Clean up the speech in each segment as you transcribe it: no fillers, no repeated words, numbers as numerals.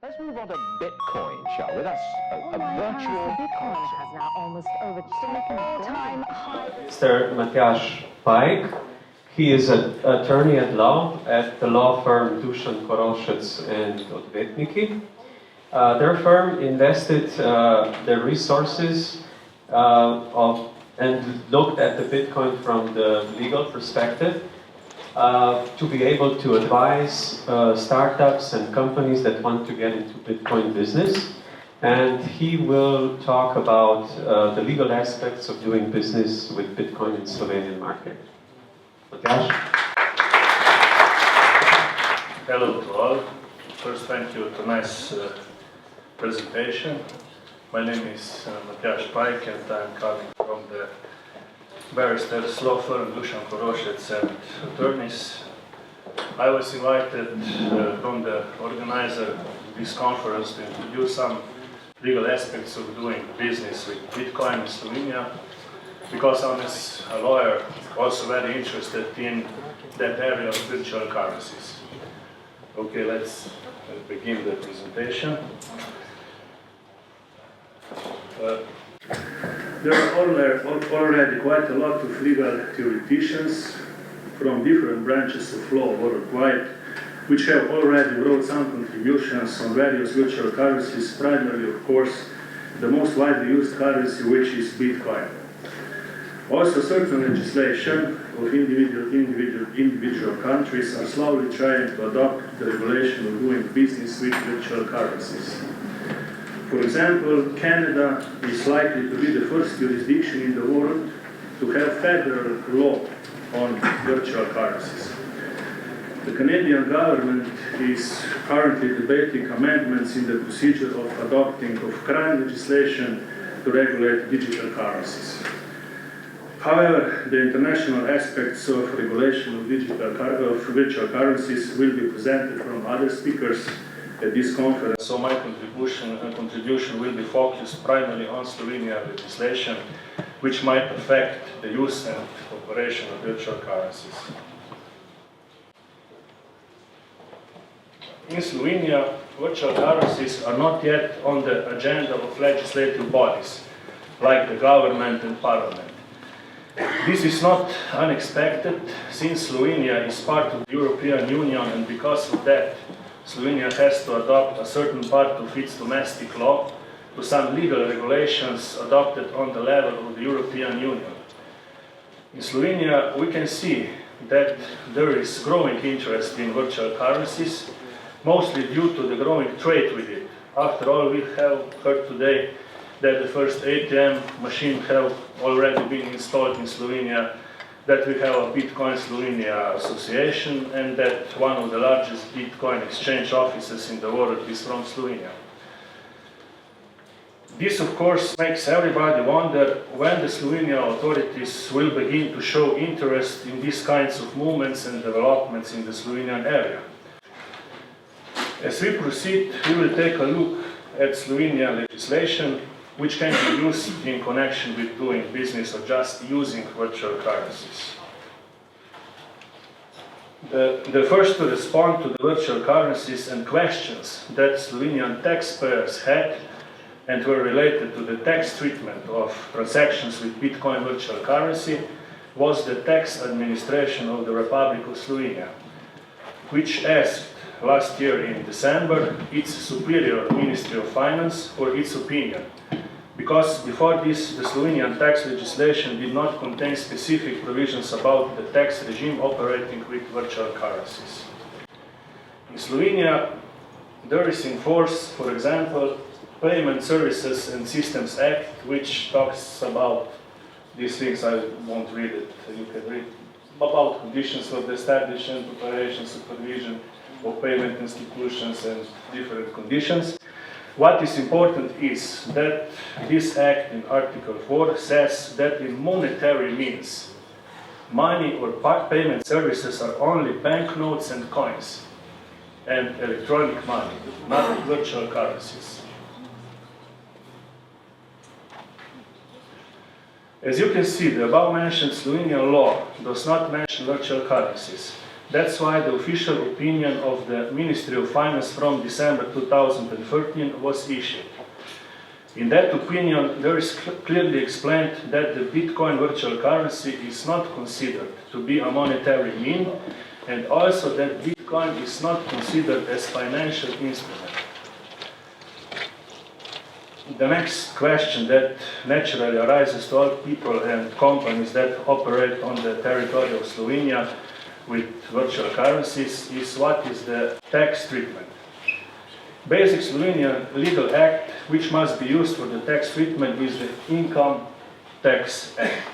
Let's move on to Bitcoin, shall we? That's a virtual Bitcoin currency. has now almost overtaken all-time high. Mr. Matjaz Pike. He is an attorney at law at the law firm Dusan Koroshets and Odvetniki. Their firm invested their resources and looked at the Bitcoin from the legal perspective to be able to advise startups and companies that want to get into Bitcoin business. And he will talk about the legal aspects of doing business with Bitcoin in Slovenian market. Matjaz? Hello to all. First, thank you for a nice presentation. My name is Matjaz Pike and I'm coming from the barristers law firm Dusan Koroshets and attorneys. I was invited from the organizer of this conference to introduce some legal aspects of doing business with Bitcoin in Slovenia, because I'm a lawyer also very interested in that area of virtual currencies. Okay, let's begin the presentation. There are already quite a lot of legal theoreticians from different branches of law worldwide which have already brought some contributions on various virtual currencies, primarily, of course, the most widely used currency, which is Bitcoin. Also, certain legislation of individual countries are slowly trying to adopt the regulation of doing business with virtual currencies. For example, Canada is likely to be the first jurisdiction in the world to have federal law on virtual currencies. The Canadian government is currently debating amendments in the procedure of adopting of crime legislation to regulate digital currencies. However, the international aspects of regulation of virtual currencies will be presented from other speakers at this conference. So my contribution will be focused primarily on Slovenian legislation, which might affect the use and operation of virtual currencies. In Slovenia, virtual currencies are not yet on the agenda of legislative bodies, like the government and parliament. This is not unexpected, since Slovenia is part of the European Union, and because of that, Slovenia has to adopt a certain part of its domestic law to some legal regulations adopted on the level of the European Union. In Slovenia, we can see that there is growing interest in virtual currencies, mostly due to the growing trade with it. After all, we have heard today that the first ATM machine have already been installed in Slovenia, that we have a Bitcoin Slovenia association, and that one of the largest Bitcoin exchange offices in the world is from Slovenia. This, of course, makes everybody wonder when the Slovenian authorities will begin to show interest in these kinds of movements and developments in the Slovenian area. As we proceed, we will take a look at Slovenian legislation, which can be used in connection with doing business or just using virtual currencies. The first to respond to the virtual currencies and questions that Slovenian taxpayers had and were related to the tax treatment of transactions with Bitcoin virtual currency was the tax administration of the Republic of Slovenia, which asked last year in December its superior Ministry of Finance for its opinion, because before this the Slovenian tax legislation did not contain specific provisions about the tax regime operating with virtual currencies. In Slovenia, there is in force, for example, Payment Services and Systems Act, which talks about these things. I won't read it, you can read about conditions for the establishment, operation, supervision of payment institutions and different conditions. What is important is that this act in Article 4 says that in monetary means, money or payment services are only banknotes and coins and electronic money, not virtual currencies. As you can see, the above-mentioned Slovenian law does not mention virtual currencies, That's why the official opinion of the Ministry of Finance from December 2013 was issued. In that opinion, there is clearly explained that the Bitcoin virtual currency is not considered to be a monetary mean, and also that Bitcoin is not considered as financial instrument. The next question that naturally arises to all people and companies that operate on the territory of Slovenia with virtual currencies is what is the tax treatment. Basic Slovenian legal act which must be used for the tax treatment is the Income Tax Act.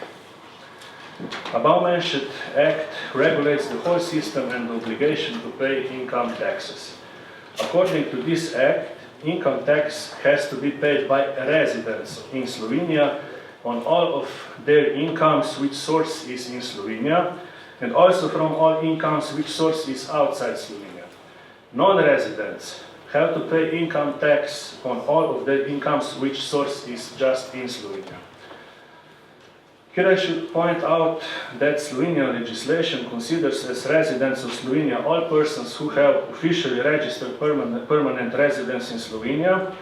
Above mentioned act regulates the whole system and the obligation to pay income taxes. According to this act, income tax has to be paid by residents in Slovenia on all of their incomes which source is in Slovenia, and also from all incomes which source is outside Slovenia. Non-residents have to pay income tax on all of their incomes which source is just in Slovenia. Here I should point out that Slovenian legislation considers as residents of Slovenia all persons who have officially registered permanent residence in Slovenia,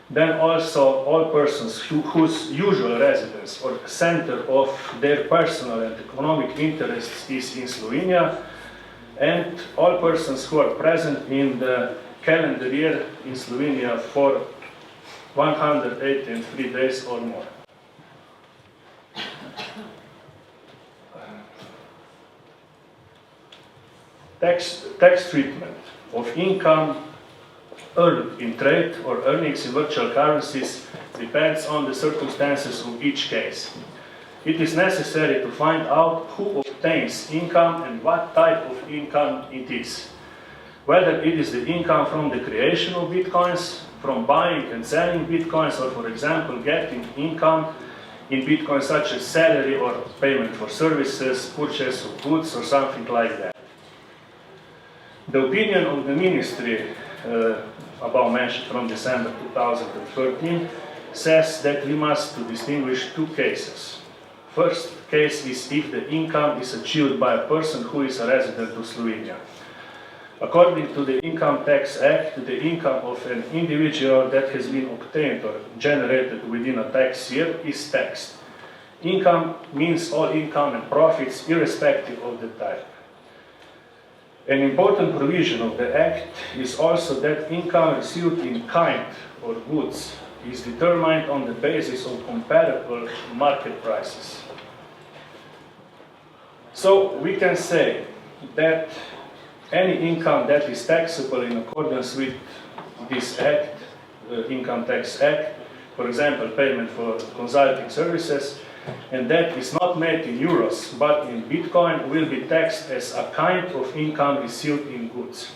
then also all persons whose usual residence or center of their personal and economic interests is in Slovenia, and all persons who are present in the calendar year in Slovenia for 183 days or more. Tax treatment of income earned in trade or earnings in virtual currencies depends on the circumstances of each case. It is necessary to find out who obtains income and what type of income it is. Whether it is the income from the creation of bitcoins, from buying and selling bitcoins, or for example getting income in bitcoins such as salary or payment for services, purchase of goods or something like that. The opinion of the ministry above mentioned from December 2013 says that we must distinguish two cases. First case is if the income is achieved by a person who is a resident of Slovenia. According to the Income Tax Act, the income of an individual that has been obtained or generated within a tax year is taxed. Income means all income and profits irrespective of the type. An important provision of the Act is also that income received in kind or goods is determined on the basis of comparable market prices. So we can say that any income that is taxable in accordance with this Act, the Income Tax Act, for example, payment for consulting services, and that is not made in euros but in Bitcoin, will be taxed as a kind of income received in goods.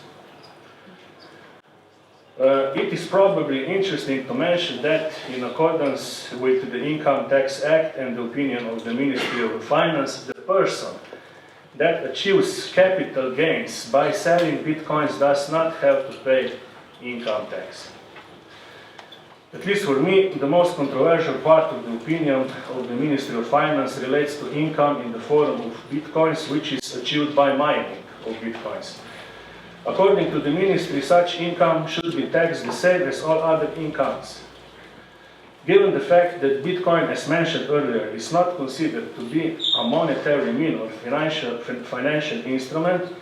It is probably interesting to mention that in accordance with the Income Tax Act and the opinion of the Ministry of Finance, the person that achieves capital gains by selling bitcoins does not have to pay income tax. At least for me, the most controversial part of the opinion of the Ministry of Finance relates to income in the form of bitcoins, which is achieved by mining of bitcoins. According to the Ministry, such income should be taxed the same as all other incomes. Given the fact that Bitcoin, as mentioned earlier, is not considered to be a monetary mean or financial instrument,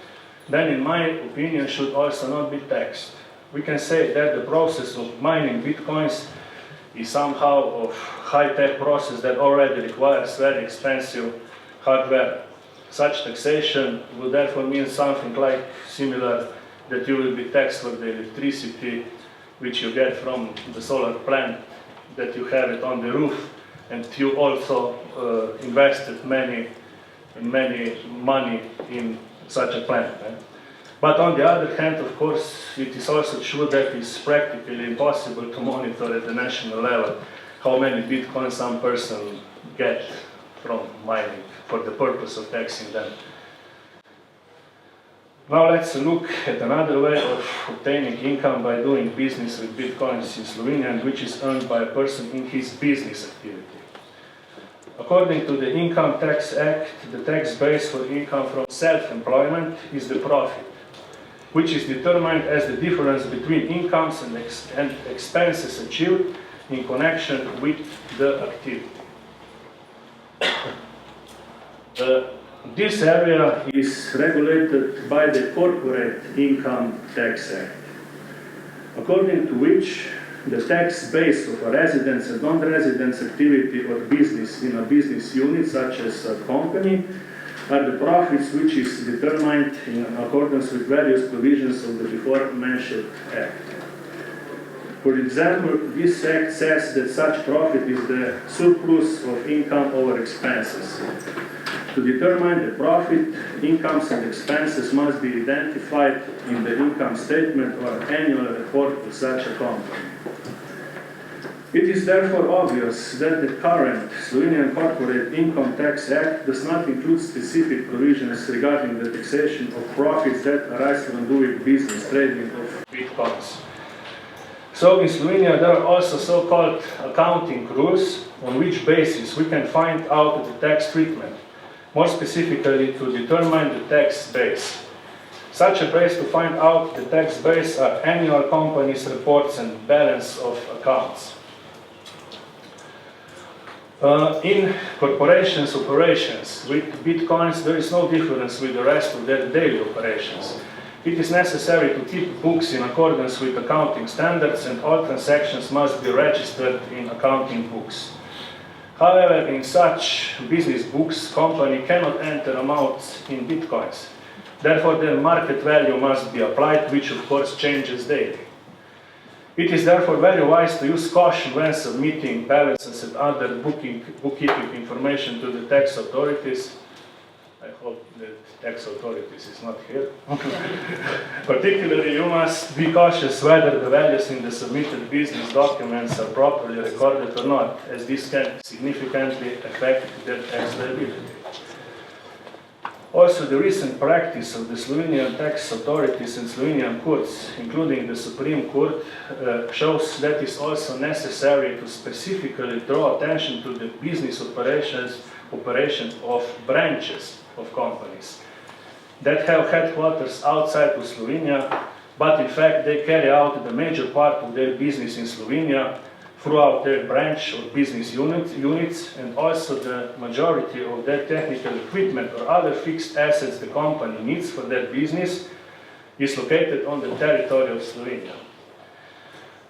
then in my opinion should also not be taxed. We can say that the process of mining Bitcoins is somehow a high-tech process that already requires very expensive hardware. Such taxation would therefore mean something like similar that you will be taxed for the electricity which you get from the solar plant, that you have it on the roof, and you also invested many money in such a plant. But on the other hand, of course, it is also true that it's practically impossible to monitor at the national level how many bitcoins some person get from mining for the purpose of taxing them. Now let's look at another way of obtaining income by doing business with bitcoins in Slovenia, which is earned by a person in his business activity. According to the Income Tax Act, the tax base for income from self-employment is the profit, which is determined as the difference between incomes and expenses achieved in connection with the activity. This area is regulated by the Corporate Income Tax Act, according to which the tax base of a residence and non-residence activity or business in a business unit, such as a company, are the profits which is determined in accordance with various provisions of the before-mentioned Act. For example, this Act says that such profit is the surplus of income over expenses. To determine the profit, incomes and expenses must be identified in the income statement or annual report of such a company. It is therefore obvious that the current Slovenian Corporate Income Tax Act does not include specific provisions regarding the taxation of profits that arise from doing business trading of bitcoins. So in Slovenia there are also so-called accounting rules on which basis we can find out the tax treatment, more specifically to determine the tax base. Such a base to find out the tax base are annual companies' reports and balance of accounts. In corporations' operations with bitcoins, there is no difference with the rest of their daily operations. It is necessary to keep books in accordance with accounting standards, and all transactions must be registered in accounting books. However, in such business books, company cannot enter amounts in bitcoins. Therefore, their market value must be applied, which of course changes daily. It is therefore very wise to use caution when submitting balances and other bookkeeping information to the tax authorities. I hope the tax authorities is not here. Particularly, you must be cautious whether the values in the submitted business documents are properly recorded or not, as this can significantly affect their tax liability. Also, the recent practice of the Slovenian tax authorities and Slovenian courts, including the Supreme Court, shows that it is also necessary to specifically draw attention to the business operation of branches of companies that have headquarters outside of Slovenia, but in fact they carry out the major part of their business in Slovenia throughout their branch or business units, and also the majority of their technical equipment or other fixed assets the company needs for their business is located on the territory of Slovenia.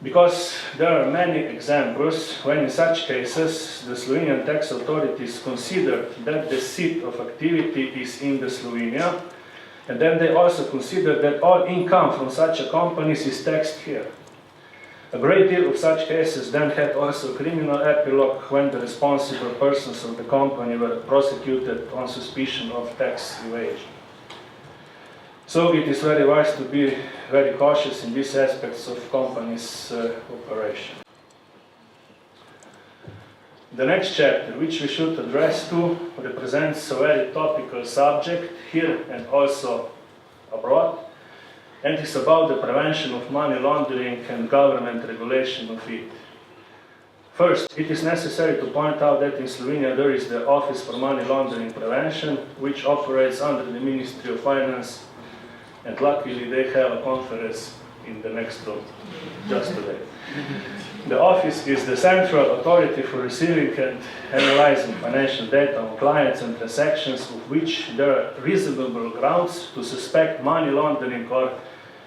Because there are many examples when in such cases the Slovenian tax authorities consider that the seat of activity is in the Slovenia, and then they also consider that all income from such a company is taxed here. A great deal of such cases then had also criminal epilogue when the responsible persons of the company were prosecuted on suspicion of tax evasion. So it is very wise to be very cautious in these aspects of companies' operation. The next chapter, which we should address to, represents a very topical subject here and also abroad, and is about the prevention of money laundering and government regulation of it. First, it is necessary to point out that in Slovenia there is the Office for Money Laundering Prevention, which operates under the Ministry of Finance, and luckily they have a conference in the next room, just today. The office is the central authority for receiving and analyzing financial data on clients and transactions of which there are reasonable grounds to suspect money laundering or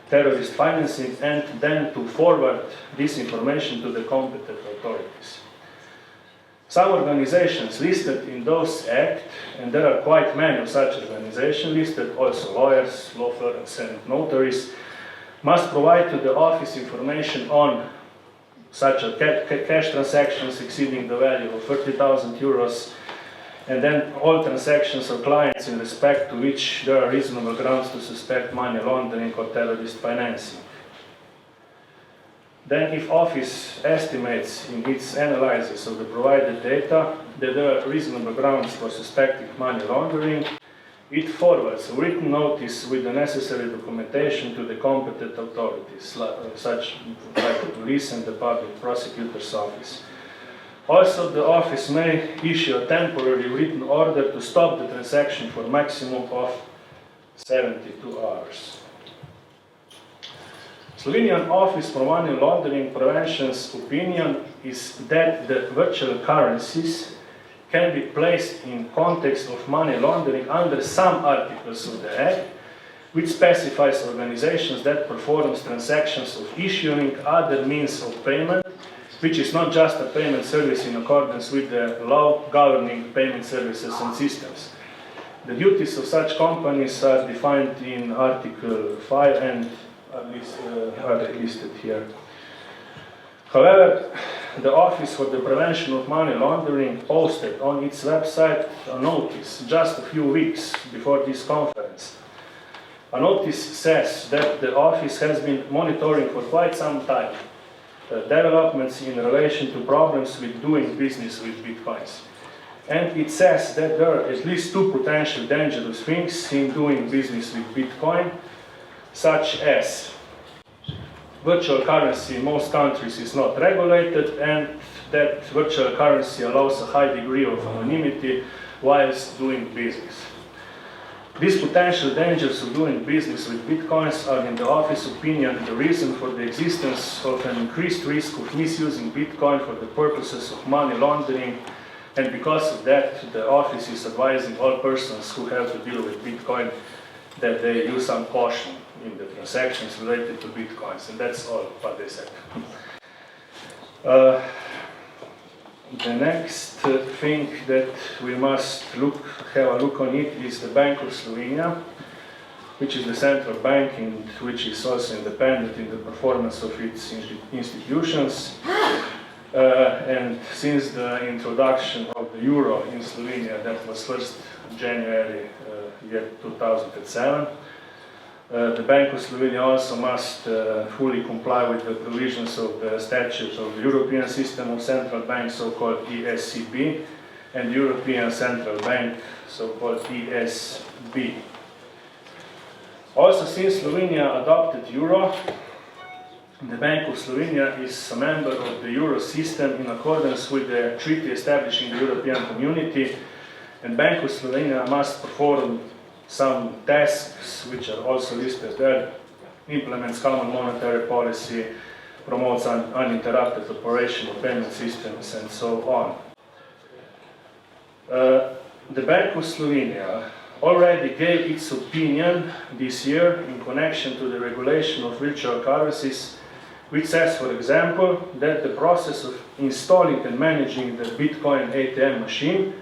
terrorist financing, and then to forward this information to the competent authorities. Some organizations listed in those acts, and there are quite many of such organizations listed, also lawyers, law firms and notaries, must provide to the office information on such a cash transactions exceeding the value of 30,000 euros, and then all transactions of clients in respect to which there are reasonable grounds to suspect money laundering or terrorist financing. Then, if office estimates in its analysis of the provided data that there are reasonable grounds for suspecting money laundering, it forwards a written notice with the necessary documentation to the competent authorities, such like the police and the public prosecutor's office. Also, the office may issue a temporary written order to stop the transaction for a maximum of 72 hours. Slovenian Office for Money Laundering Prevention's opinion is that the virtual currencies can be placed in context of money laundering under some articles of the Act, which specifies organizations that performs transactions of issuing other means of payment, which is not just a payment service in accordance with the law governing payment services and systems. The duties of such companies are defined in Article 5 and are listed here. However, the Office for the Prevention of Money Laundering posted on its website a notice just a few weeks before this conference. A notice says that the office has been monitoring for quite some time developments in relation to problems with doing business with bitcoins. And it says that there are at least two potential dangerous things in doing business with Bitcoin, such as virtual currency in most countries is not regulated, and that virtual currency allows a high degree of anonymity whilst doing business. These potential dangers of doing business with bitcoins are, in the office opinion, the reason for the existence of an increased risk of misusing bitcoin for the purposes of money laundering, and because of that, the office is advising all persons who have to deal with bitcoin that they use some caution in the transactions related to bitcoins, and that's all what they said. The next thing that we must have a look on it is the Bank of Slovenia, which is the central bank and which is also independent in the performance of its institutions. And since the introduction of the euro in Slovenia, that was 1st January 2007, the Bank of Slovenia also must fully comply with the provisions of the statutes of the European System of Central Banks, so-called ESCB, and European Central Bank, so-called ESB. Also, since Slovenia adopted euro, the Bank of Slovenia is a member of the euro system in accordance with the treaty establishing the European Community, and Bank of Slovenia must perform some tasks which are also listed there: implements common monetary policy, promotes uninterrupted operation of payment systems, and so on. The Bank of Slovenia already gave its opinion this year in connection to the regulation of virtual currencies, which says, for example, that the process of installing and managing the Bitcoin ATM machine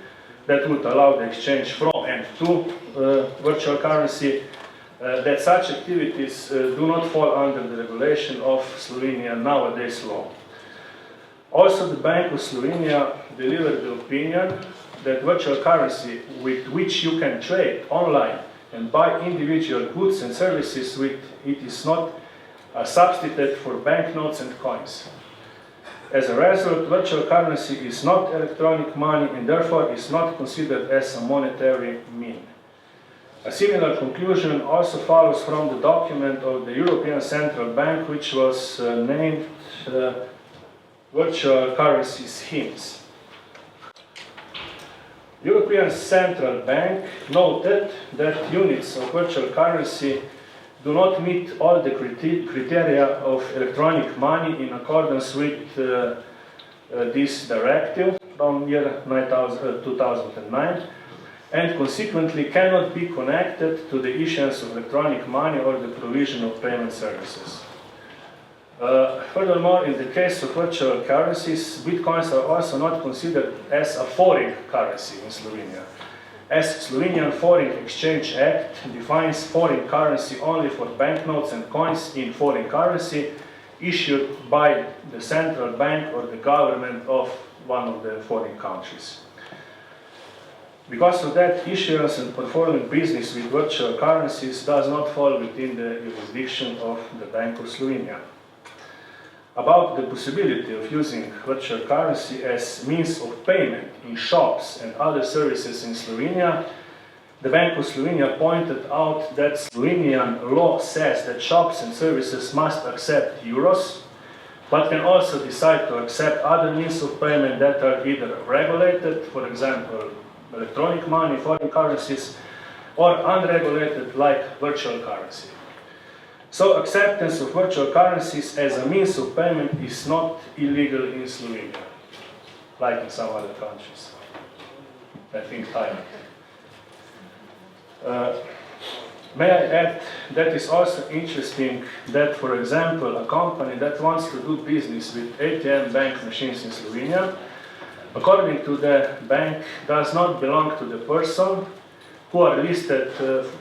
that would allow the exchange from and to virtual currency, that such activities do not fall under the regulation of Slovenia nowadays law. Also, the Bank of Slovenia delivered the opinion that virtual currency with which you can trade online and buy individual goods and services with it is not a substitute for banknotes and coins. As a result, virtual currency is not electronic money and therefore is not considered as a monetary mean. A similar conclusion also follows from the document of the European Central Bank, which was named Virtual Currency Schemes. European Central Bank noted that units of virtual currency do not meet all the criteria of electronic money in accordance with this directive from year 2009, and consequently cannot be connected to the issuance of electronic money or the provision of payment services. Furthermore, in the case of virtual currencies, bitcoins are also not considered as a foreign currency in Slovenia, as Slovenian Foreign Exchange Act defines foreign currency only for banknotes and coins in foreign currency issued by the central bank or the government of one of the foreign countries. Because of that, issuance and performing business with virtual currencies does not fall within the jurisdiction of the Bank of Slovenia. About the possibility of using virtual currency as means of payment in shops and other services in Slovenia, the Bank of Slovenia pointed out that Slovenian law says that shops and services must accept euros, but can also decide to accept other means of payment that are either regulated, for example, electronic money, foreign currencies, or unregulated like virtual currency. So acceptance of virtual currencies as a means of payment is not illegal in Slovenia, like in some other countries. I think Thailand. May I add that is also interesting that, for example, a company that wants to do business with ATM bank machines in Slovenia, according to the bank, does not belong to the person who are listed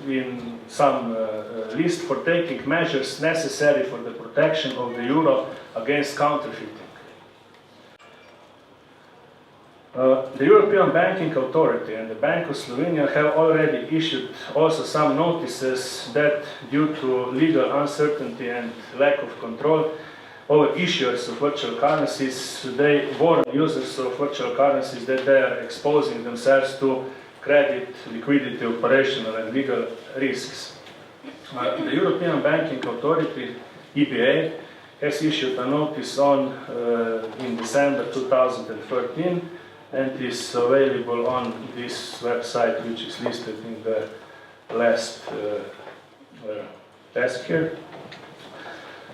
in some list for taking measures necessary for the protection of the euro against counterfeiting. The European Banking Authority and the Bank of Slovenia have already issued also some notices that due to legal uncertainty and lack of control over issuers of virtual currencies, they warn users of virtual currencies that they are exposing themselves to credit, liquidity, operational and legal risks. The European Banking Authority, EBA, has issued a notice in December 2013 and is available on this website, which is listed in the last desk here.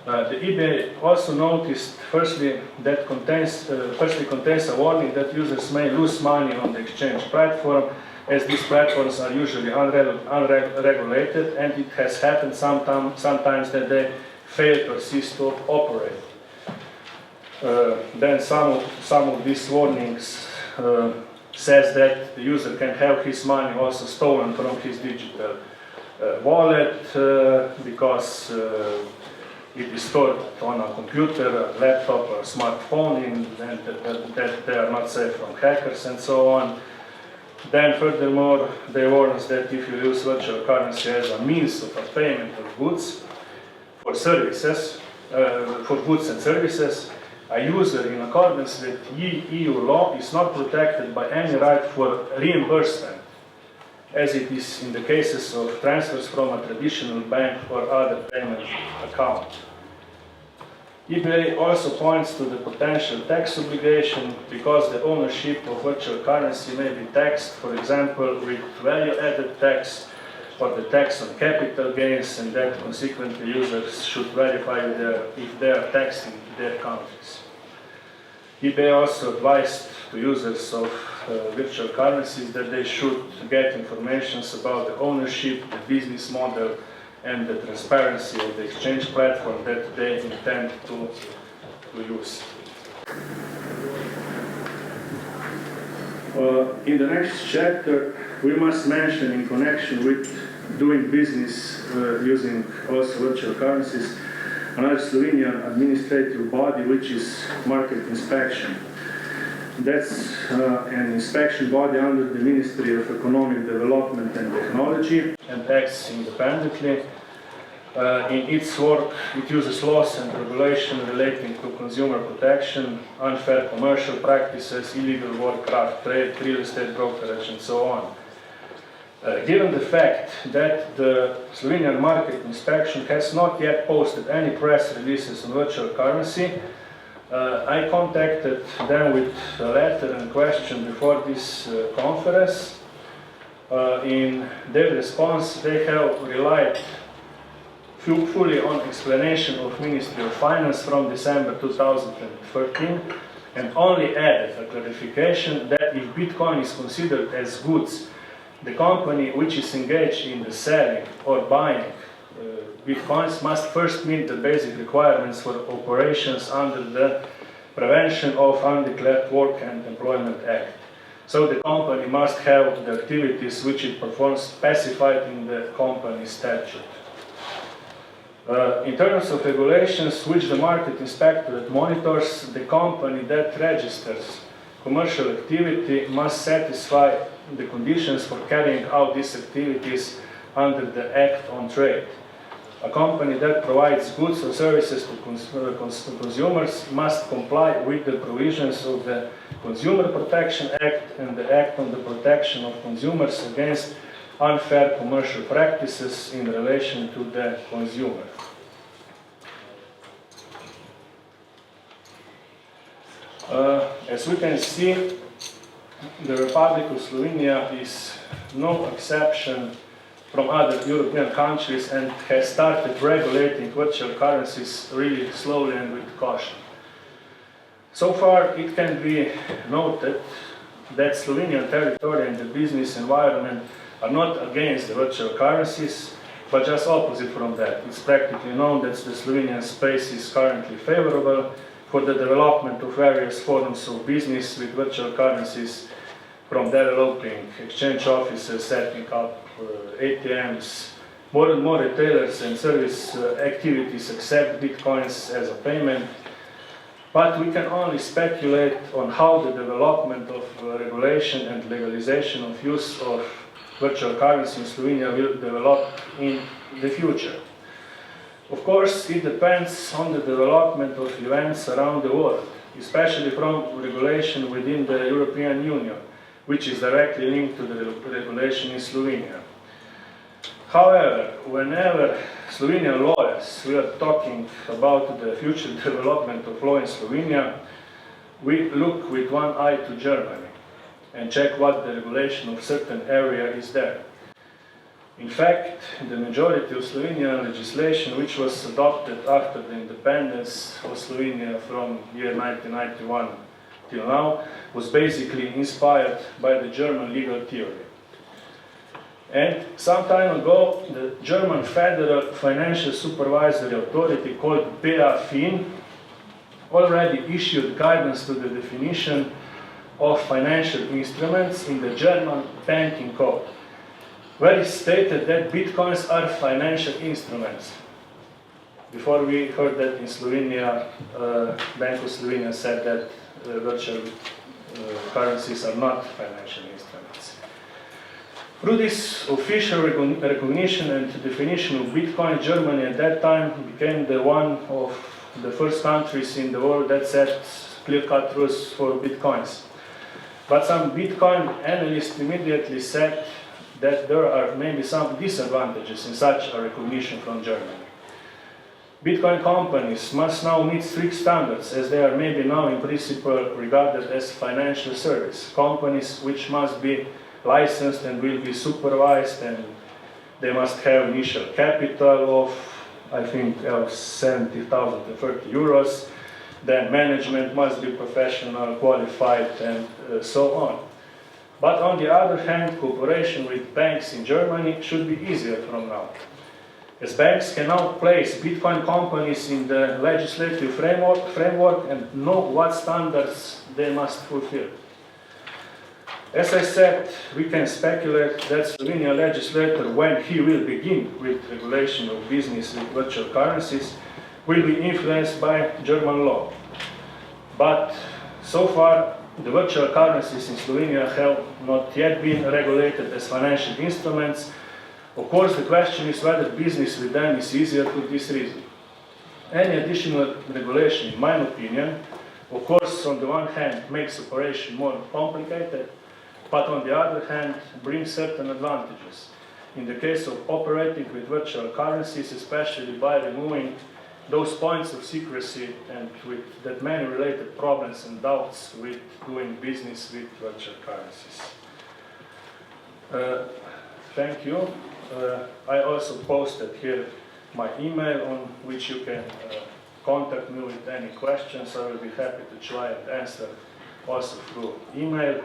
The EBA also noticed, firstly, that contains a warning that users may lose money on the exchange platform, as these platforms are usually unregulated, and it has happened sometimes that they fail to cease to operate. Then some of these warnings says that the user can have his money also stolen from his digital wallet because it is stored on a computer, a laptop, or a smartphone, and that they are not safe from hackers and so on. Then furthermore, they warn us that if you use virtual currency as a means of a payment of goods for services, for goods and services, a user in accordance with EU law is not protected by any right for reimbursement, as it is in the cases of transfers from a traditional bank or other payment account. EBA also points to the potential tax obligation because the ownership of virtual currency may be taxed, for example, with value-added tax or the tax on capital gains, and that consequently users should verify if they are taxed in their countries. eBay also advised to users of virtual currencies that they should get information about the ownership, the business model, and the transparency of the exchange platform that they intend to use. In the next chapter, we must mention, in connection with doing business using also virtual currencies, another Slovenian administrative body, which is market inspection. That's an inspection body under the Ministry of Economic Development and Technology and acts independently. In its work, it uses laws and regulation relating to consumer protection, unfair commercial practices, illegal warcraft trade, real estate brokerage, and so on. Given the fact that the Slovenian market inspection has not yet posted any press releases on virtual currency, I contacted them with a letter and question before this conference. In their response, they have relied fully on explanation of Ministry of Finance from December 2013 and only added a clarification that if Bitcoin is considered as goods, the company which is engaged in the selling or buying Bitcoins must first meet the basic requirements for operations under the Prevention of Undeclared Work and Employment Act. So the company must have the activities which it performs specified in the company statute. In terms of regulations which the market inspectorate monitors, the company that registers commercial activity must satisfy the conditions for carrying out these activities under the Act on Trade. A company that provides goods or services to consumers must comply with the provisions of the Consumer Protection Act and the Act on the Protection of Consumers against unfair commercial practices in relation to the consumer. As we can see, the Republic of Slovenia is no exception from other European countries and has started regulating virtual currencies really slowly and with caution. So far, it can be noted that Slovenian territory and the business environment are not against the virtual currencies, but just opposite from that. It's practically known that the Slovenian space is currently favorable for the development of various forms of business with virtual currencies, from developing exchange offices, setting up ATMs, more and more retailers and service activities accept bitcoins as a payment. But we can only speculate on how the development of regulation and legalization of use of virtual currency in Slovenia will develop in the future. Of course, it depends on the development of events around the world, especially from regulation within the European Union, which is directly linked to the regulation in Slovenia. However, whenever Slovenian lawyers we are talking about the future development of law in Slovenia, we look with one eye to Germany and check what the regulation of certain area is there. In fact, the majority of Slovenian legislation, which was adopted after the independence of Slovenia from year 1991 till now, was basically inspired by the German legal theory. And some time ago, the German Federal Financial Supervisory Authority, called BaFin, already issued guidance to the definition of financial instruments in the German banking code, where it stated that bitcoins are financial instruments. Before we heard that in Slovenia, Bank of Slovenia said that virtual currencies are not financial instruments. Through this official recognition and definition of Bitcoin, Germany at that time became one of the first countries in the world that set clear-cut rules for Bitcoins. But some Bitcoin analysts immediately said that there are maybe some disadvantages in such a recognition from Germany. Bitcoin companies must now meet strict standards, as they are maybe now in principle regarded as financial service companies, which must be licensed and will be supervised, and they must have initial capital of, I think, 70,000 to 30 euros. Then management must be professional, qualified, and so on. But on the other hand, cooperation with banks in Germany should be easier from now, as banks can now place Bitcoin companies in the legislative framework and know what standards they must fulfill. As I said, we can speculate that Slovenian legislator, when he will begin with regulation of business with virtual currencies, will be influenced by German law. But so far, the virtual currencies in Slovenia have not yet been regulated as financial instruments. Of course, the question is whether business with them is easier for this reason. Any additional regulation, in my opinion, of course, on the one hand, makes operation more complicated, but on the other hand, brings certain advantages. In the case of operating with virtual currencies, especially by removing those points of secrecy and with that many related problems and doubts with doing business with virtual currencies. Thank you. I also posted here my email on which you can contact me with any questions. I will be happy to try and answer also through email.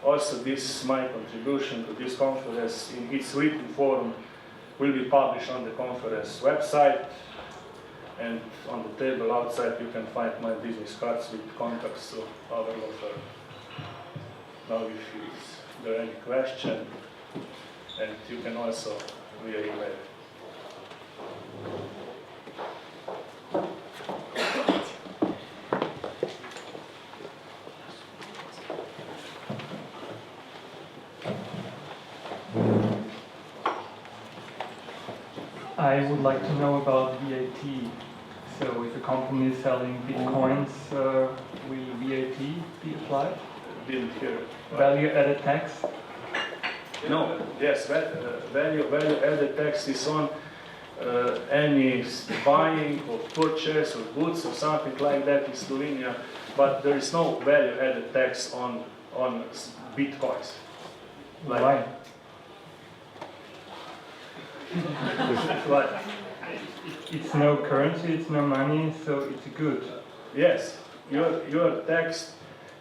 Also, my contribution to this conference in its written form will be published on the conference website, and on the table outside you can find my business cards with contacts of our law firm. Now if there are any questions, and you can also via email. I would like to know about VAT. So if a company is selling bitcoins, will VAT be applied? Didn't hear it. Value added tax? No, yes, value added tax is on any buying or purchase or goods or something like that in Slovenia, but there is no value-added tax on bitcoins. Why? Right. It's no currency, it's no money, so it's good. Yes, you're taxed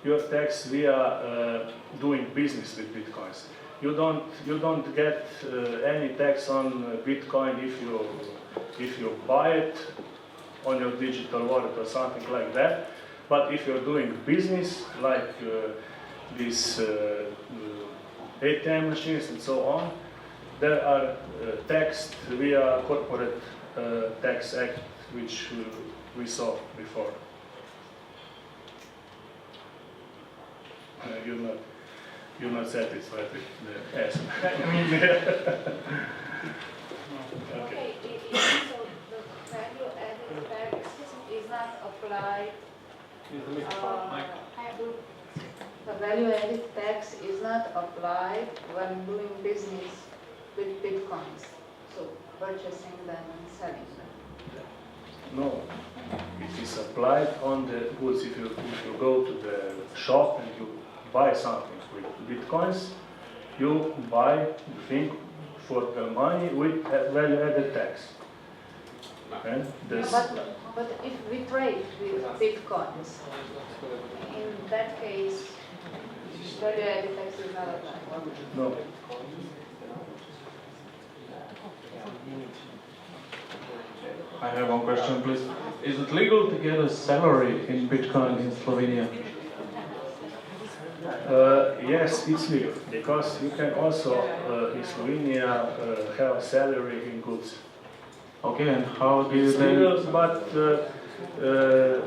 via doing business with bitcoins. You don't get any tax on Bitcoin if you buy it on your digital wallet or something like that. But if you're doing business like these ATM machines and so on, they are taxed via corporate tax act, which we saw before. You're not satisfied with the answer. Okay, so the value-added tax is not applied. The value-added tax is not applied when doing business with bitcoins, so purchasing them and selling them. No, it is applied on the goods. If you go to the shop and you buy something with bitcoins, you buy the thing for the money with a value-added tax. Okay? But if we trade with bitcoins, in that case, value-added tax is not applied. No. I have one question, please. Is it legal to get a salary in Bitcoin in Slovenia? Yes, it's legal, because you can also in Slovenia have a salary in goods. Okay, and how do you It's then... legal, but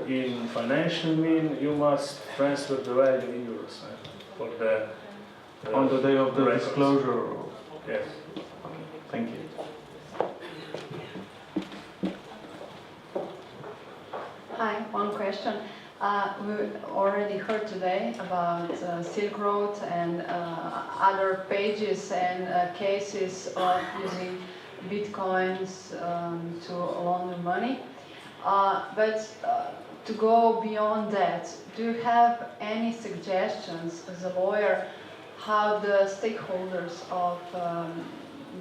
in financial mean you must transfer the value in euros for the On the day of the records. disclosure? Yes. Okay, thank you. Hi, one question. We already heard today about Silk Road and other pages and cases of using bitcoins to launder money. But to go beyond that, do you have any suggestions as a lawyer how the stakeholders of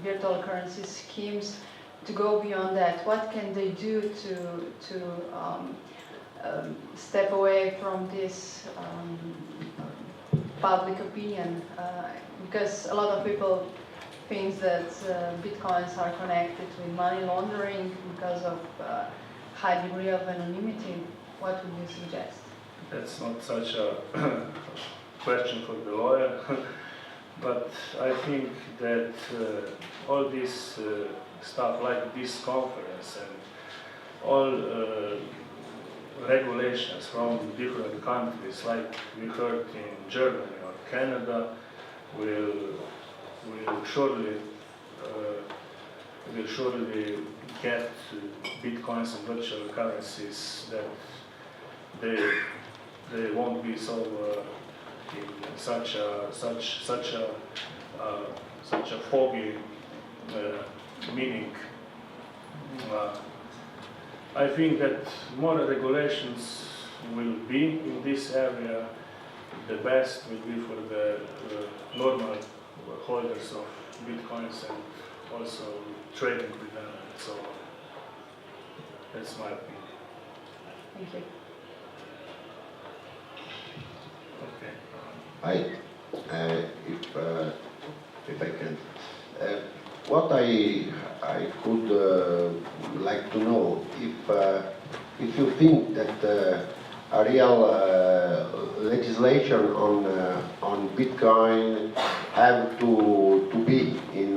virtual currency schemes to go beyond that? What can they do to step away from this public opinion? Because a lot of people think that bitcoins are connected with money laundering because of high degree of anonymity. What would you suggest? That's not such a question for the lawyer, but I think that all this stuff like this conference and all regulations from different countries, like we heard in Germany or Canada, will surely get bitcoins and virtual currencies that they won't be so in such a foggy meaning. I think that more regulations will be in this area. The best will be for the normal holders of bitcoins and also trading with them and so on. That's my opinion. Thank you. Okay. Hi, if I can, what I could like to know if you think that a real legislation on Bitcoin have to be in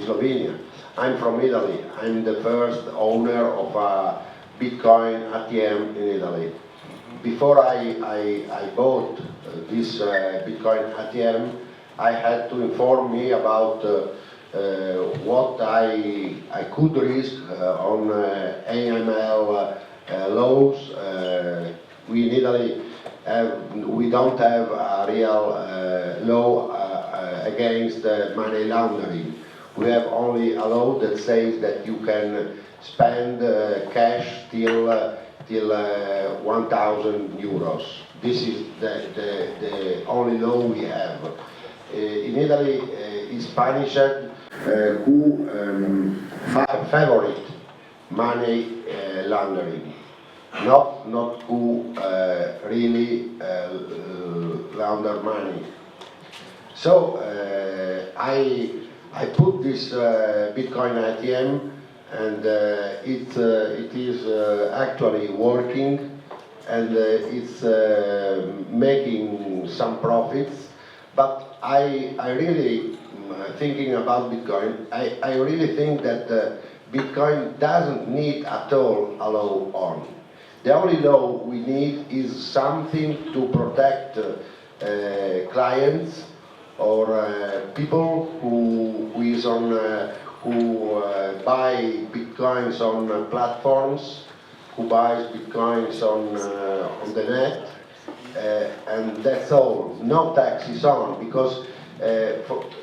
Slovenia. I'm from Italy. I'm the first owner of a Bitcoin ATM in Italy. Before I bought this Bitcoin ATM, I had to inform me about what I could risk on AML laws. We in Italy we don't have a real law against money laundering. we have only a law that says that you can spend cash till 1,000 euros. This is the only law we have. In Italy, is punished who favorite money laundering, not who really launder money. So I put this Bitcoin ATM, and it is actually working, and it's making some profits. But I really thinking about Bitcoin. I really think that Bitcoin doesn't need at all a law on. The only law we need is something to protect clients or people who buy bitcoins on platforms, who buys bitcoins on the net, and that's all. No taxes on, because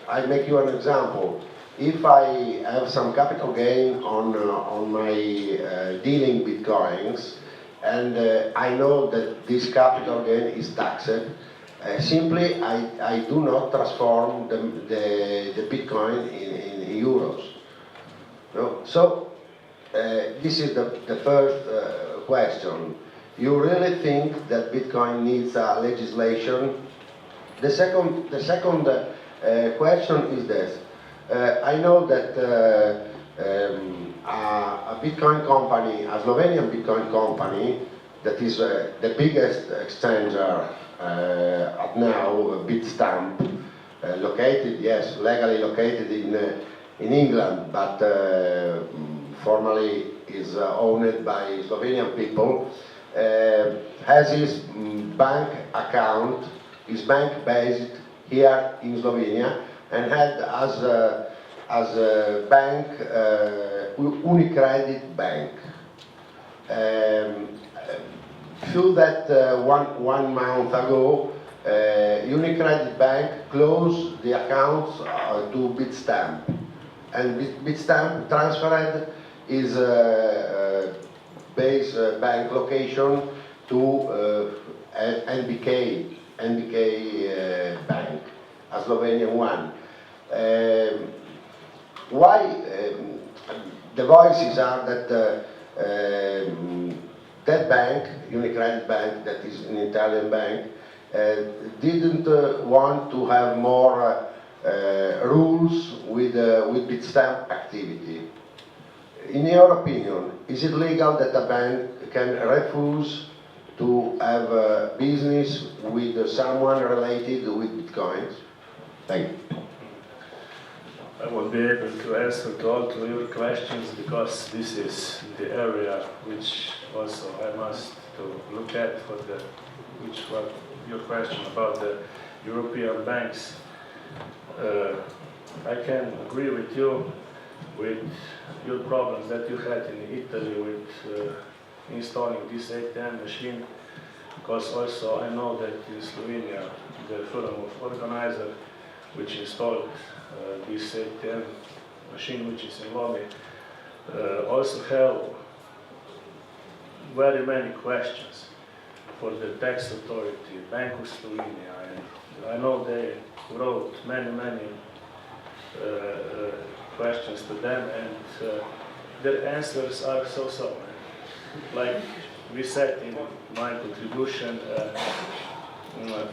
I make you an example. If I have some capital gain on my dealing bitcoins, and I know that this capital gain is taxed, simply I do not transform the Bitcoin in euros. No? So this is the first question. You really think that Bitcoin needs legislation? The second question is this. I know that a Bitcoin company, a Slovenian Bitcoin company, that is the biggest exchanger at now, Bitstamp, located, yes, legally located in England, but formally is owned by Slovenian people, has his bank account, his bank based here in Slovenia, and had as a bank Unicredit Bank. Feel that one month ago, Unicredit Bank closed the accounts to Bitstamp, and Bitstamp transferred his base bank location to NBK Bank, a Slovenian one. Why the voices are that that bank, Unicredit Bank, that is an Italian bank, didn't want to have more rules with Bitstamp activity. In your opinion, is it legal that a bank can refuse to have a business with someone related with Bitcoins? Thank you. I won't be able to answer to all to your questions, because this is the area which also I must to look at for the which was your question about the European banks. I can agree with you with your problems that you had in Italy with installing this ATM machine, because also I know that in Slovenia the firm of organizer which installed this ATM machine which is in lobby also have very many questions for the tax authority, Bank of Slovenia, and I know they wrote many questions to them, and their answers are so-so. Like we said in my contribution,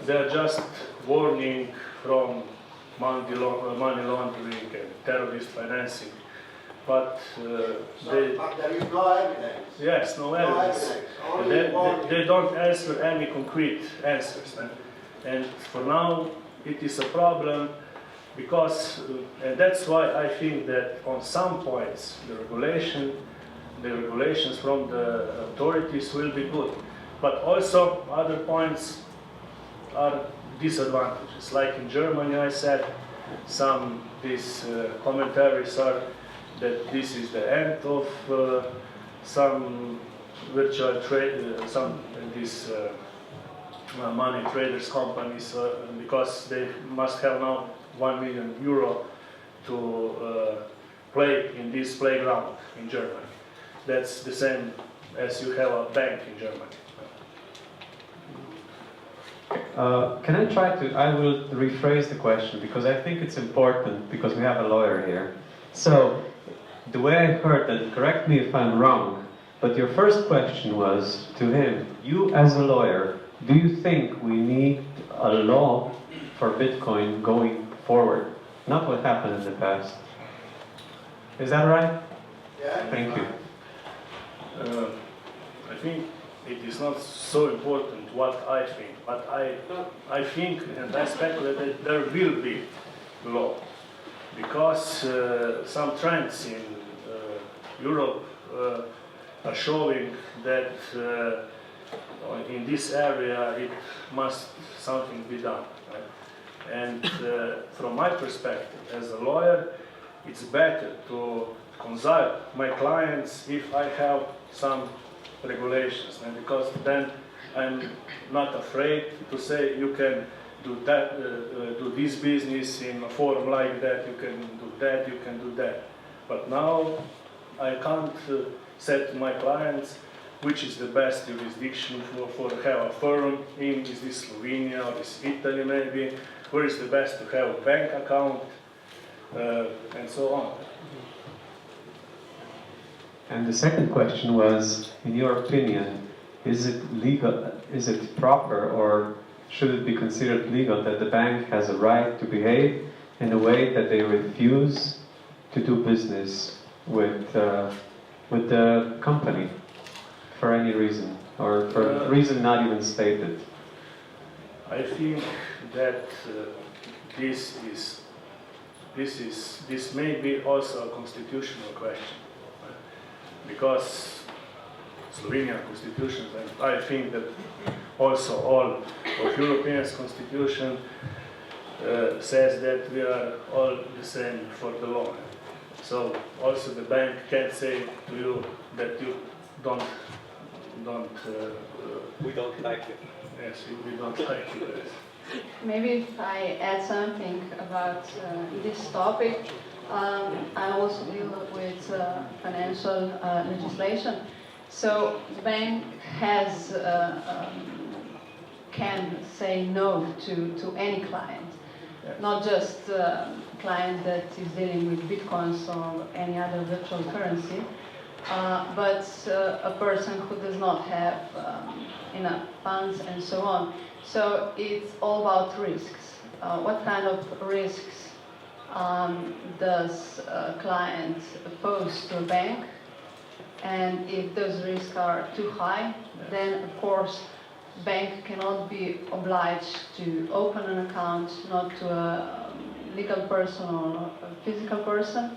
they're just warning from money laundering and terrorist financing, but there is no evidence. Yes, no evidence. They don't answer any concrete answers, and for now it is a problem, because and that's why I think that on some points the regulations from the authorities will be good, but also other points are disadvantages. Like in Germany, I said, these commentaries are that this is the end of some virtual trade, these money traders companies, because they must have now €1 million to play in this playground in Germany. That's the same as you have a bank in Germany. Can I try to, I will rephrase the question because I think it's important because we have a lawyer here. So, the way I heard that, correct me if I'm wrong, but your first question was to him, you as a lawyer, do you think we need a law for Bitcoin going forward? Not what happened in the past. Is that right? Yeah. Thank you. I think it is not so important what I think, but I think and I speculate that there will be law because some trends in Europe are showing that in this area it must something be done. Right? And from my perspective as a lawyer, it's better to consult my clients if I have some regulations, and because then I'm not afraid to say you can do that, do this business in a form like that, you can do that, you can do that. But now I can't say to my clients which is the best jurisdiction for have a firm in, is this Slovenia or is Italy maybe, where is the best to have a bank account, and so on. And the second question was, in your opinion, is it legal, is it proper, or should it be considered legal that the bank has a right to behave in a way that they refuse to do business with the company for any reason, or for a reason not even stated? I think that this may be also a constitutional question. Because Slovenian constitutions, and I think that also all of European constitution says that we are all the same for the law. So also the bank can't say to you that you don't We don't like it. yes, we don't like you. Yes. Maybe if I add something about this topic, I also deal with financial legislation. So the bank has can say no to any client, not just client that is dealing with bitcoins or any other virtual currency, but a person who does not have enough funds and so on. So it's all about risks. What kind of risks does a client pose to a bank? And if those risks are too high, then of course bank cannot be obliged to open an account, not to a legal person or a physical person.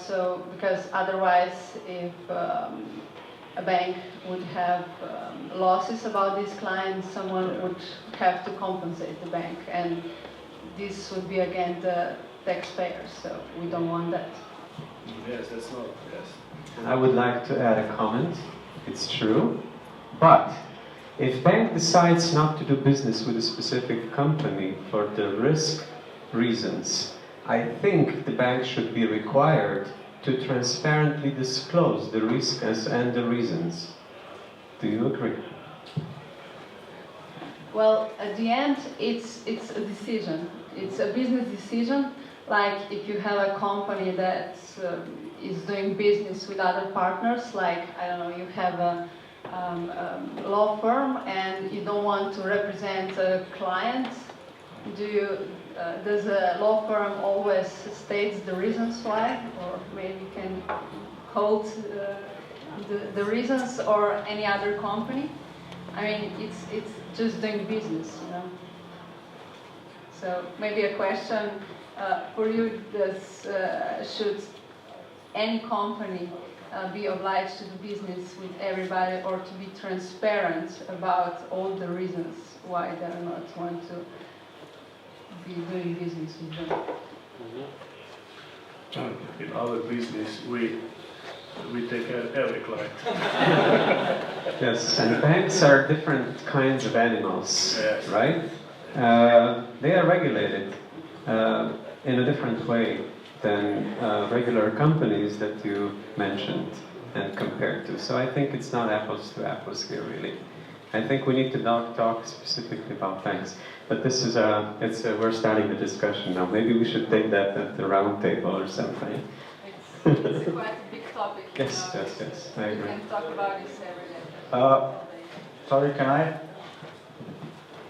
So because otherwise, if a bank would have losses about these clients, someone would have to compensate the bank, and this would be again the taxpayers, so we don't want that. Yes, that's not, yes. I would like to add a comment. It's true, but if bank decides not to do business with a specific company for the risk reasons, I think the bank should be required to transparently disclose the risks and the reasons. Do you agree? Well, at the end, it's a decision. It's a business decision. Like if you have a company that is doing business with other partners, like, I don't know, you have a law firm and you don't want to represent a client, does a law firm always states the reasons why, or maybe you can hold the reasons, or any other company? I mean, it's just doing business, you know. So maybe a question for you: should any company be obliged to do business with everybody, or to be transparent about all the reasons why they do not want to be doing business with them? In our business, we take care of every client. Yes, and banks are different kinds of animals, Yes. right? They are regulated in a different way. than regular companies that you mentioned and compared to. So I think it's not apples to apples here, really. I think we need to talk specifically about banks. But this is we're starting the discussion now. Maybe we should take that at the round table or something. It's quite a big topic. Yes, I agree. We can talk about this every day. Sorry, can I?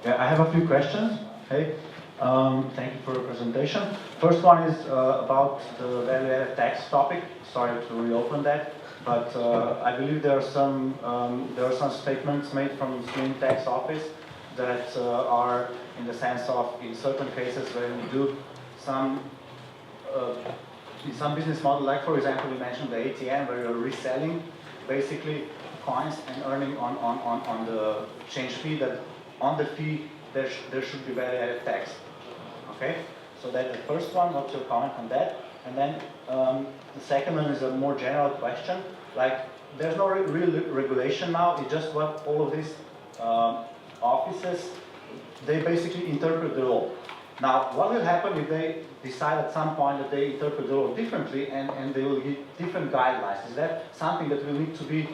Yeah, I have a few questions. Hey, thank you for your presentation. First one is about the value-added tax topic. Sorry to reopen that, but I believe there are some statements made from the Slovene tax office that are in the sense of, in certain cases, when we do some in some business model, like for example, you mentioned the ATM, where you're reselling basically coins and earning on the change fee, that on the fee there should be value-added tax. Okay, so that's the first one. What's your comment on that? And then the second one is a more general question. Like, there's no real regulation now. It's just what all of these offices, they basically interpret the law. Now, what will happen if they decide at some point that they interpret the law differently and they will give different guidelines? Is that something that will need to be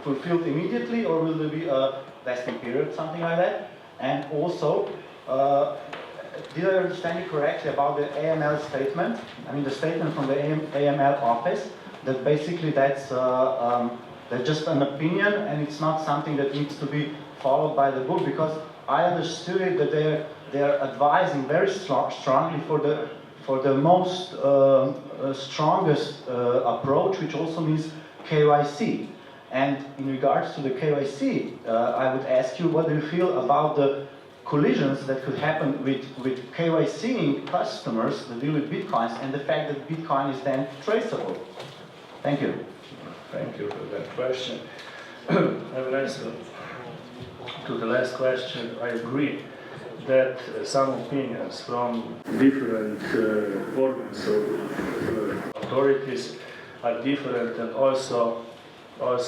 fulfilled immediately, or will there be a vesting period, something like that? And also, did I understand you correctly about the AML statement? I mean, the statement from the AML office, that basically that's just an opinion and it's not something that needs to be followed by the book, because I understood it that they're advising very strongly for the most strongest approach, which also means KYC. And in regards to the KYC, I would ask you, what do you feel about the collisions that could happen with KYCing customers that deal with bitcoins, and the fact that Bitcoin is then traceable? Thank you. Thank you for that question. I will answer to the last question. I agree that some opinions from different organs or authorities are different, and also are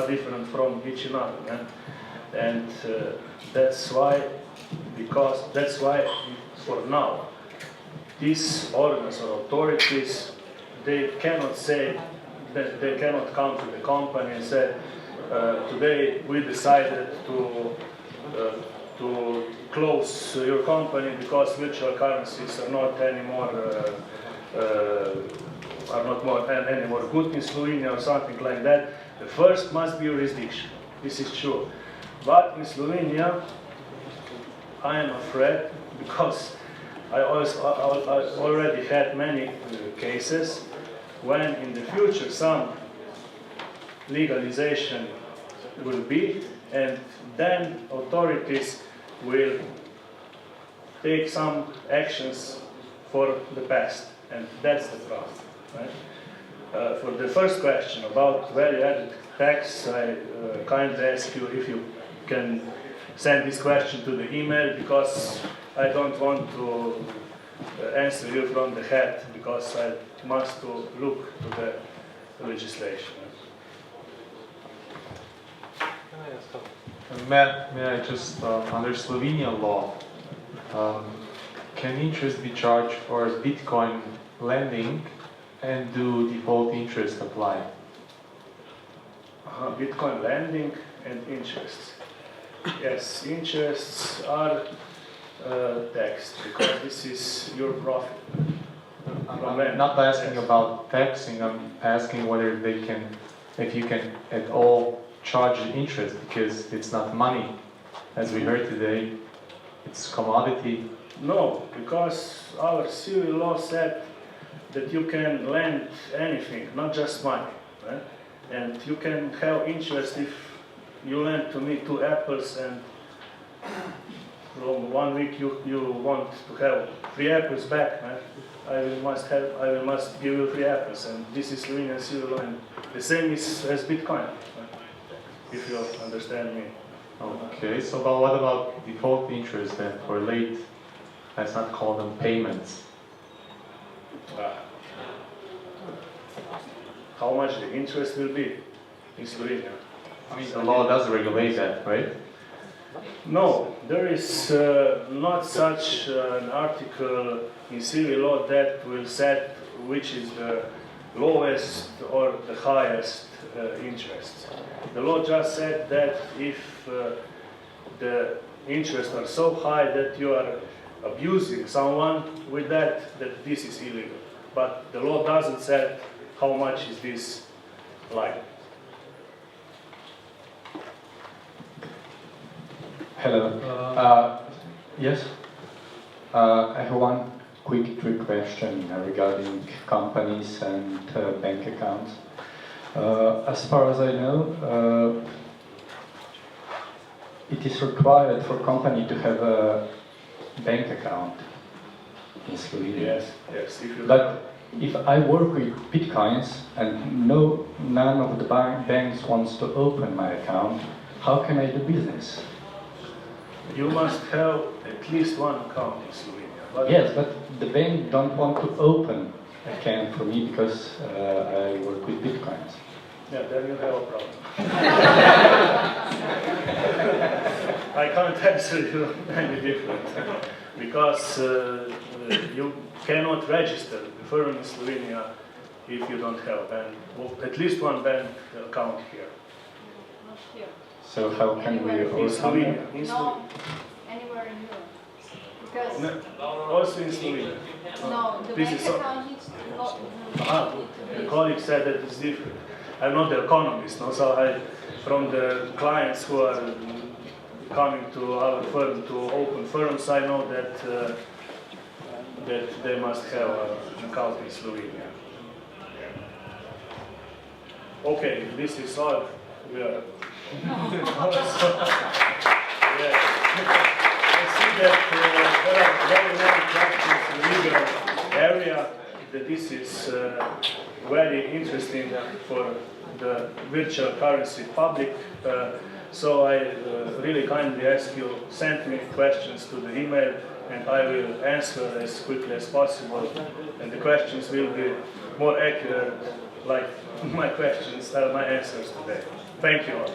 different from each another. And that's why for now, these organs or authorities, they cannot say that they cannot come to the company and say, today we decided to close your company because virtual currencies are not anymore good in Slovenia or something like that. The first must be jurisdiction. This is true. But in Slovenia, I am afraid, because I already had many cases when in the future some legalization will be, and then authorities will take some actions for the past, and that's the problem. Right? For the first question about value-added tax, I kindly ask you if you can send this question to the email, because I don't want to answer you from the head, because I must look to the legislation. May I just, under Slovenian law, can interest be charged for Bitcoin lending, and do default interest apply? Bitcoin lending and interest. Yes, interests are taxed, because this is your profit. I'm not asking about taxing, I'm asking whether if you can at all charge interest, because it's not money. As we heard today, it's commodity. No, because our civil law said that you can lend anything, not just money. Right? And you can have interest if you lend to me 2 apples, and from 1 week you want to have 3 apples back. Right? I must give you 3 apples, and this is Slovenian civil law, and the same is as Bitcoin. Right? If you understand me. Okay, so what about default interest then for late? Let's not call them payments. How much the interest will be in Slovenia? I mean, the law does regulate that, right? No, there is not such an article in civil law that will set which is the lowest or the highest interest. The law just said that if the interests are so high that you are abusing someone with that this is illegal. But the law doesn't say how much is this like. Hello. Yes. I have one quick trick question regarding companies and bank accounts. As far as I know, it is required for company to have a bank account in Slovenia. Yes, yes. But if I work with bitcoins and none of the banks wants to open my account, how can I do business? You must have at least one account in Slovenia. But yes, but the bank don't want to open account for me because I work with bitcoins. Yeah, then you have a problem. I can't answer you any different because you cannot register the firm in Slovenia if you don't have at least one bank account here. Not here. So how can we In Slovenia? No, anywhere in Europe. Because Also in Slovenia. no, the This bank is account needs to The colleague said that it's different. I'm not the economist, no, so from the clients who are coming to our firm to open firms, I know that that they must have an account in Slovenia. Okay, this is all. We are. Yeah. I see that there are very many practices in the legal area. That this is very interesting for the virtual currency public. So I really kindly ask you send me questions to the email and I will answer as quickly as possible. And the questions will be more accurate like my questions, my answers today. Thank you all.